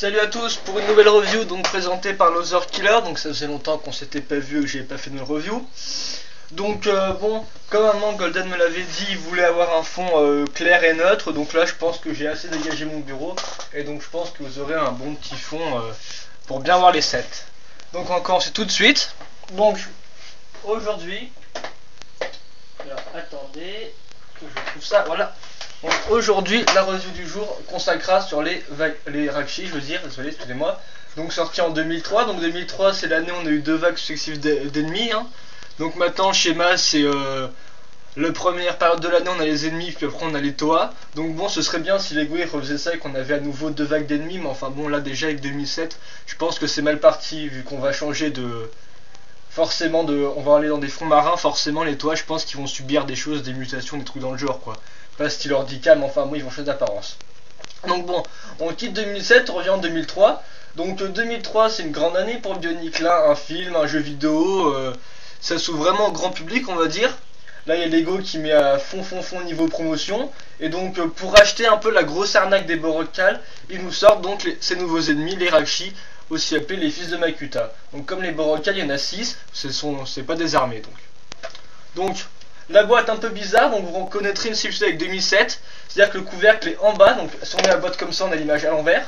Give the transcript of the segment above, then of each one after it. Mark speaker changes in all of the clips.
Speaker 1: Salut à tous pour une nouvelle review donc présentée par Loser Killer. Donc ça faisait longtemps qu'on s'était pas vu et que j'avais pas fait de review. Donc bon, comme maman Golden me l'avait dit, il voulait avoir un fond clair et neutre. Donc là je pense que j'ai assez dégagé mon bureau. Et donc je pense que vous aurez un bon petit fond pour bien voir les sets. Donc on commence tout de suite. Donc aujourd'hui, alors attendez que je trouve ça, voilà. Donc aujourd'hui la review du jour consacrera sur les Rakshi, je veux dire, désolé, excusez-moi. Donc sorti en 2003, donc 2003 c'est l'année où on a eu deux vagues successives d'ennemis. Donc maintenant le schéma c'est la première période de l'année on a les ennemis, puis après on a les Toa. Donc bon, ce serait bien si les Gouïs refaisaient ça et qu'on avait à nouveau deux vagues d'ennemis, mais enfin bon, là déjà avec 2007, je pense que c'est mal parti vu qu'on va changer de... Forcément, on va aller dans des fonds marins, forcément les Toa je pense qu'ils vont subir des choses, des mutations, des trucs dans le genre quoi. Pas style handicap, mais enfin bon, ils vont changer d'apparence. Donc bon, on quitte 2007, on revient en 2003. Donc 2003 c'est une grande année pour Bionic, là, un film, un jeu vidéo, ça s'ouvre vraiment au grand public on va dire. Là il y a Lego qui met à fond niveau promotion. Et donc pour acheter un peu la grosse arnaque des Borokal, ils nous sortent donc ces nouveaux ennemis, les Rakshi, aussi appelés les fils de Makuta. Donc comme les Borokal, il y en a 6, c'est pas des armées donc la boîte un peu bizarre, donc vous reconnaîtrez une similitude avec 2007, c'est-à-dire que le couvercle est en bas, donc si on met la boîte comme ça on a l'image à l'envers.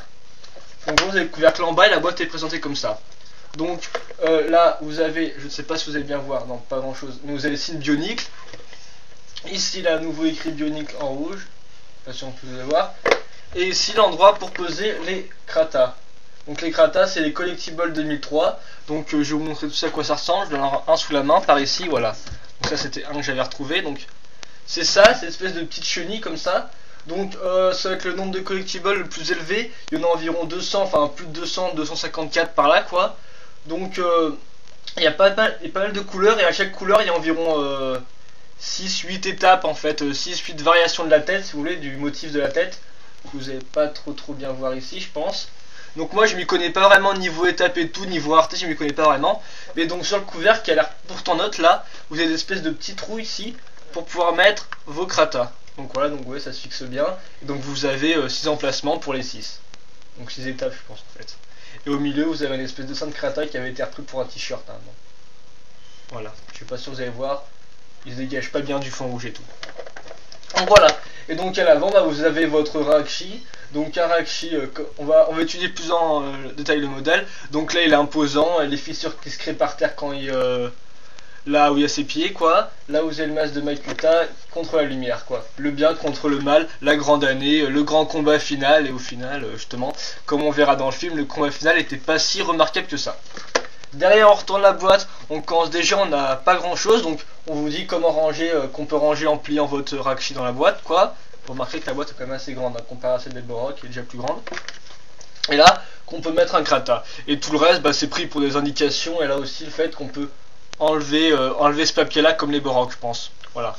Speaker 1: Donc vous avez le couvercle en bas et la boîte est présentée comme ça. Donc là vous avez, je ne sais pas si vous allez bien voir, non pas grand chose, mais vous avez le signe Bionic. Ici là à nouveau écrit Bionic en rouge, je sais pas si on peut le voir. Et ici l'endroit pour poser les Kratas. Donc les Kratas c'est les Collectibles 2003, donc je vais vous montrer tout ça à quoi ça ressemble, je vais en avoir un sous la main par ici, voilà. Donc ça c'était un que j'avais retrouvé, donc c'est ça, cette espèce de petite chenille comme ça. Donc ça va être le nombre de collectibles le plus élevé, il y en a environ 200, enfin plus de 200, 254 par là quoi. Donc il y a pas mal de couleurs et à chaque couleur il y a environ 6-8 étapes en fait, 6-8 variations de la tête si vous voulez, du motif de la tête. Vous n'allez pas trop bien voir ici je pense. Donc moi je m'y connais pas vraiment niveau étape et tout, niveau rareté je m'y connais pas vraiment. Mais donc sur le couvercle qui a l'air pourtant neutre là, vous avez des espèces de petits trous ici pour pouvoir mettre vos Kratas. Donc voilà, donc ouais ça se fixe bien. Et donc vous avez 6 emplacements pour les 6. Donc 6 étapes je pense en fait. Et au milieu vous avez une espèce de sein de Krata qui avait été repris pour un t-shirt. Voilà, je suis pas sûr que vous allez voir. Il se dégage pas bien du fond rouge et tout. Donc voilà. Et donc à l'avant bah, vous avez votre Rakshi. Donc un Rakshi, on va étudier plus en détail le modèle. Donc là il est imposant, les fissures qui se créent par terre quand il là où il y a ses pieds quoi. Là vous avez le masque de Makuta contre la lumière quoi. Le bien contre le mal, la grande année, le grand combat final. Et au final justement, comme on verra dans le film, le combat final était pas si remarquable que ça. Derrière on retourne la boîte, on commence déjà, on n'a pas grand chose. Donc on vous dit comment ranger, qu'on peut ranger en pliant votre Rakshi dans la boîte quoi. Vous remarquez que la boîte est quand même assez grande comparée à celle des Borok qui est déjà plus grande. Et là qu'on peut mettre un Krata. Et tout le reste bah, c'est pris pour des indications. Et là aussi le fait qu'on peut enlever ce papier là comme les Borok je pense. Voilà.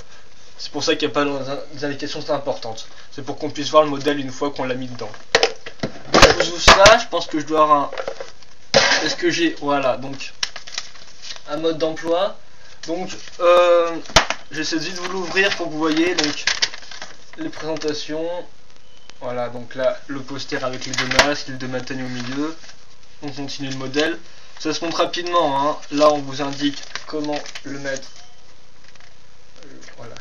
Speaker 1: C'est pour ça qu'il n'y a pas des indications très importantes. C'est pour qu'on puisse voir le modèle une fois qu'on l'a mis dedans. Donc je vous ouvre ça, je pense que je dois avoir un... Est-ce que j'ai... Voilà, donc un mode d'emploi. Donc j'essaie de vite vous l'ouvrir pour que vous voyez donc les présentations. Voilà, donc là le poster avec les deux masques, les deux matanies au milieu. On continue le modèle. Ça se montre rapidement, Là on vous indique comment le mettre. Voilà,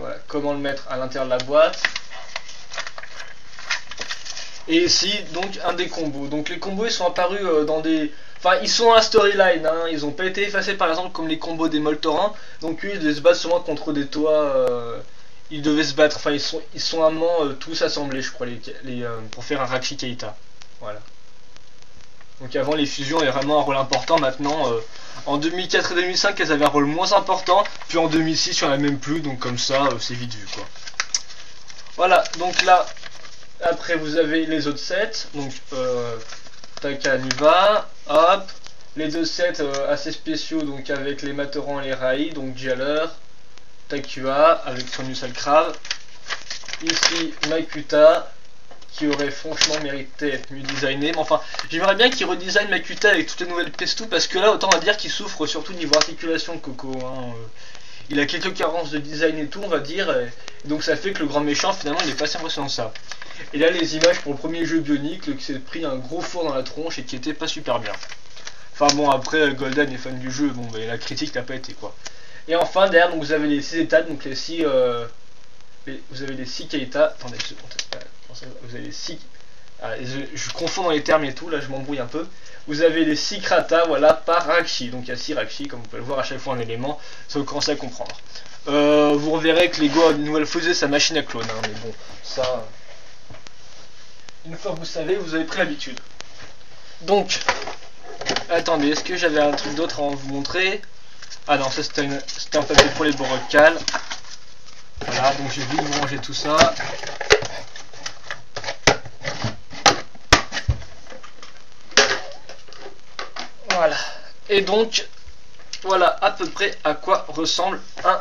Speaker 1: voilà, comment le mettre à l'intérieur de la boîte. Et ici donc un des combos. Donc les combos ils sont apparus dans des... Enfin ils sont à storyline, ils n'ont pas été effacés par exemple comme les combos des Moltorans. Donc eux ils devaient se battre souvent contre des Toa. Ils devaient se battre, enfin ils sont amants tous assemblés je crois pour faire un Rakshi Keita. Voilà. Donc avant les fusions avaient vraiment un rôle important, maintenant en 2004 et 2005 elles avaient un rôle moins important, puis en 2006 il n'y en a même plus, donc comme ça c'est vite vu quoi. Voilà, donc là après vous avez les autres sets, donc Takaniva, hop, les deux sets assez spéciaux donc avec les Matorans et les Rai, donc Jaller, Takua avec son Usal Crave, ici Makuta qui aurait franchement mérité être mieux designé, mais enfin j'aimerais bien qu'il redesign Makuta avec toutes les nouvelles pestou parce que là autant on va dire qu'il souffre surtout niveau articulation Coco, il a quelques carences de design et tout, on va dire, et donc ça fait que le grand méchant finalement il est pas si impressionnant que ça. Et là les images pour le premier jeu Bionicle qui s'est pris un gros four dans la tronche et qui était pas super bien. Enfin bon, après Golden est fan du jeu, bon la critique n'a pas été quoi. Et enfin derrière donc vous avez les 6 états, donc les 6 vous avez les 6 Keita. Attendez une seconde, vous avez les 6. Ah, je confonds dans les termes et tout, là je m'embrouille un peu. Vous avez les 6 Krata, voilà, par Rakshi. Donc il y a 6 Rakshi, comme vous pouvez le voir à chaque fois un élément, ça vous commencez à comprendre. Vous reverrez que Lego a une nouvelle faisait sa machine à clone, hein, mais bon, ça. Une fois que vous savez, vous avez pris l'habitude. Donc, attendez, est-ce que j'avais un truc d'autre à vous montrer? Ah non, ça c'était un papier pour les borocales. Voilà, donc j'ai vite vous ranger tout ça. Voilà. Et donc, voilà à peu près à quoi ressemble un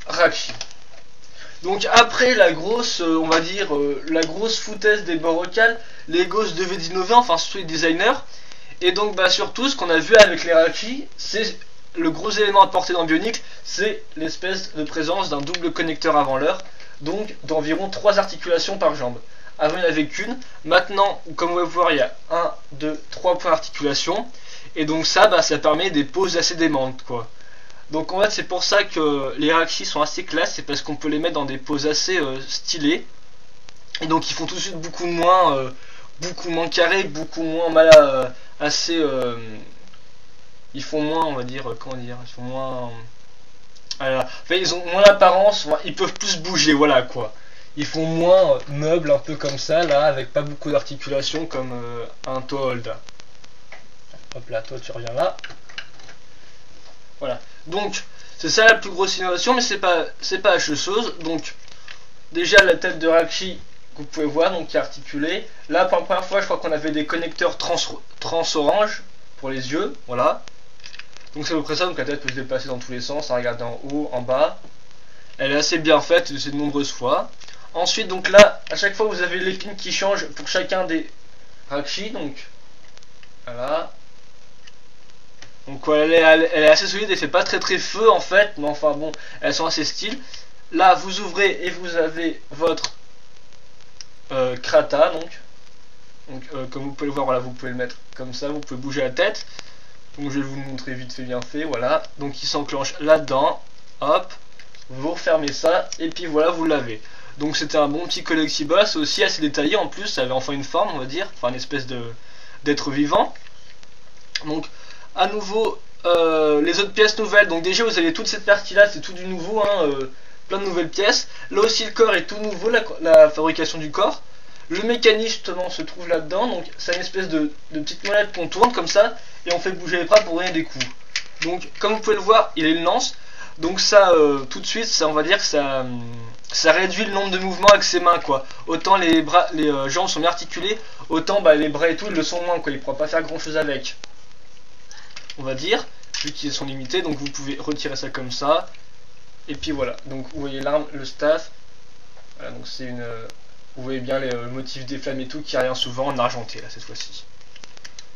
Speaker 1: Rakshi. Donc après la grosse, on va dire, la grosse foutaise des borocales, Lego se devait d'innover, enfin surtout les designers. Et donc bah surtout ce qu'on a vu avec les Rakshi, c'est le gros élément apporté dans Bionicle, c'est l'espèce de présence d'un double connecteur avant l'heure, donc d'environ 3 articulations par jambe. Avant il n'y en avait qu'une, maintenant comme vous pouvez voir il y a 1, 2, 3 points d'articulation, et donc ça, bah, ça permet des poses assez démentes quoi. Donc en fait c'est pour ça que les Rakshi sont assez classe, c'est parce qu'on peut les mettre dans des poses assez stylées, et donc ils font tout de suite beaucoup moins carrés, beaucoup moins mal assez ils font moins, on va dire, comment dire, ils font moins voilà. Enfin, ils ont moins l'apparence, ils peuvent plus bouger, voilà quoi. Ils font moins meubles un peu comme ça là, avec pas beaucoup d'articulation comme un Tohold. Hop là, toi tu reviens là. Voilà. Donc c'est ça la plus grosse innovation, mais c'est pas chose. Donc déjà la tête de Rakshi que vous pouvez voir, donc qui est articulée. Là pour la première fois je crois qu'on avait des connecteurs trans orange pour les yeux, voilà. Donc c'est à peu près ça, donc la tête peut se déplacer dans tous les sens, à regarder en haut, en bas. Elle est assez bien faite, c'est de nombreuses fois. Ensuite donc là, à chaque fois vous avez l'épine qui change pour chacun des Rakshi, donc voilà. Donc elle est assez solide et fait pas très feu en fait, mais enfin bon, elles sont assez style. Là vous ouvrez et vous avez votre Krata, donc comme vous pouvez le voir, voilà, vous pouvez le mettre comme ça, vous pouvez bouger la tête. Donc je vais vous le montrer vite fait, bien fait, voilà. Donc il s'enclenche là-dedans, hop, vous refermez ça et puis voilà, vous l'avez. Donc c'était un bon petit collectible, c'est aussi assez détaillé en plus, ça avait enfin une forme, on va dire, enfin une espèce d'être vivant. Donc à nouveau les autres pièces nouvelles, donc déjà vous avez toute cette partie là, c'est tout du nouveau, hein, plein de nouvelles pièces. Là aussi le corps est tout nouveau, la fabrication du corps. Le mécanisme justement se trouve là-dedans, donc c'est une espèce de petite molette qu'on tourne comme ça et on fait bouger les bras pour donner des coups. Donc comme vous pouvez le voir, il a une lance, donc ça tout de suite, ça, on va dire que ça réduit le nombre de mouvements avec ses mains quoi. Autant les bras, les jambes sont bien articulées, autant bah, les bras et tout ils le sont moins quoi, il ne pourra pas faire grand chose avec. On va dire, vu qu'ils sont limités, donc vous pouvez retirer ça comme ça. Et puis voilà, donc vous voyez l'arme, le staff. Voilà, donc c'est une. Vous voyez bien les motifs des flammes et tout qui revient souvent en argenté là cette fois-ci.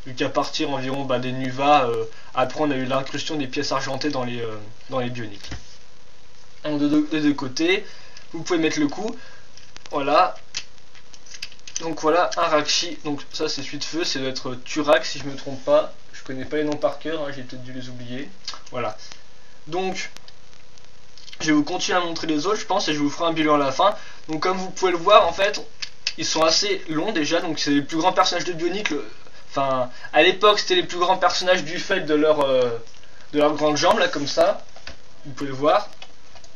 Speaker 1: Vu qu'à partir environ des Nuva, après on a eu l'incrustation des pièces argentées dans les Bioniques. Donc des deux côtés, vous pouvez mettre le coup. Voilà. Donc voilà un Rakshi. Donc ça c'est suite feu, c'est doit être Turak si je me trompe pas. Je connais pas les noms par cœur, hein, j'ai peut-être dû les oublier. Voilà. Donc je vais vous continuer à montrer les autres je pense et je vous ferai un bilan à la fin. Donc comme vous pouvez le voir en fait ils sont assez longs déjà, donc c'est les plus grands personnages de Bionicle. Enfin à l'époque c'était les plus grands personnages du fait de leurs grandes jambes là comme ça. Vous pouvez le voir.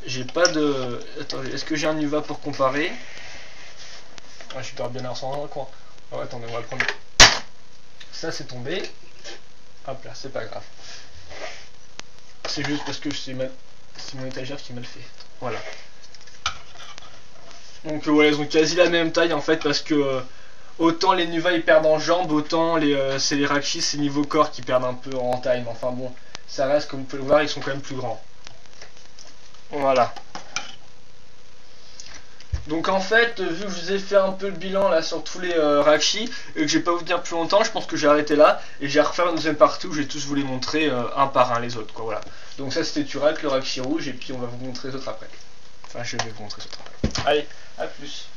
Speaker 1: J'ai pas de. Attendez, est-ce que j'ai un Nuva pour comparer? Ah, je dois bien l'air dans un coin. Oh, attendez, on va le prendre. Ça c'est tombé. Hop là, c'est pas grave. C'est juste parce que c'est mon étagère qui est mal fait. Voilà. Donc voilà, ils ont quasi la même taille en fait parce que autant les Nuva ils perdent en jambes, autant c'est les Rakshi, c'est niveau corps qui perdent un peu en taille. Mais enfin bon, ça reste, comme vous pouvez le voir, ils sont quand même plus grands. Voilà. Donc en fait, vu que je vous ai fait un peu le bilan là sur tous les Rakshi et que je vais pas vous tenir plus longtemps, je pense que j'ai arrêté là et j'ai refait une deuxième partie où je vais tous vous les montrer un par un les autres quoi. Voilà. Donc ça c'était Turek, le Raxi rouge, et puis on va vous montrer les autres après. Enfin je vais vous montrer les autres après. Allez, à plus.